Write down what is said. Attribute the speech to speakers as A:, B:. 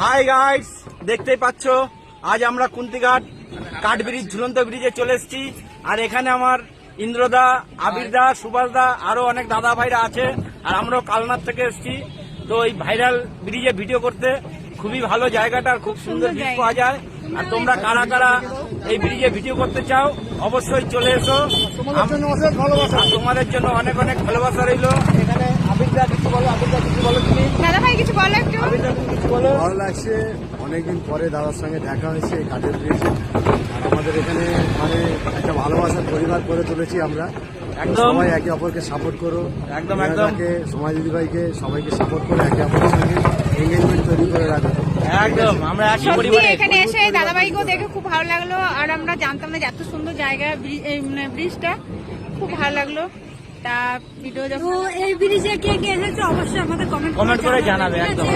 A: Hi guys, দেখতেই পাচ্ছ আজ আমরা কুন্তিঘাট কাঠ ব্রিজ ঝুলন্ত ব্রিজে চলে এসেছি। আর এখানে আমার ইন্দ্রদা, আবিরদা, সুভাষদা আরো অনেক দাদা ভাইরা আছে। আর আমরাও কালনার থেকে এসেছি। তো এই ভাইরাল ব্রিজে ভিডিও করতে খুবই ভালো জায়গাটা, আর খুব সুন্দর ভিউ পাওয়া যায়। আর তোমরা কারা কারা এই ব্রিজে ভিডিও করতে চাও অবশ্যই চলে এসো। আর তোমাদের জন্য অনেক অনেক ভালোবাসা রইলো। এখানে আবিরদা কিছু বলো, আবিরদা কিছু বলো, তুমি
B: দাদা ভাই কিছু বলো একটু।
A: আবিরদা তুমি কিছু বলো।
C: ভালো লাগছে, অনেকদিন পরে দাদার সঙ্গে দেখা হয়েছে কাঠের ব্রিজে। আর আমাদের এখানে মানে একটা ভালোবাসার পরিবার করে তুলেছি আমরা।
A: একদম
C: সবাই একে অপরকে সাপোর্ট করো,
A: একদম একদম
C: সমাজ দিদিভাইকে সবাইকে সাপোর্ট করে একে অপরের সঙ্গে এঙ্গেজমেন্ট তৈরি করে রাখো।
A: একদম আমরা একই
B: সত্যি
A: পরিবারে।
B: এখানে এসে দাদা ভাইকেও দেখে খুব ভালো লাগলো। আর আমরা জানতাম না যে এত সুন্দর জায়গা, ব্রিজটা খুব ভালো লাগলো। তা ভিডিও যখন
D: এই ব্রিজে কে কে এসেছে অবশ্যই আমাদের
A: কমেন্ট করে জানাবে একদম।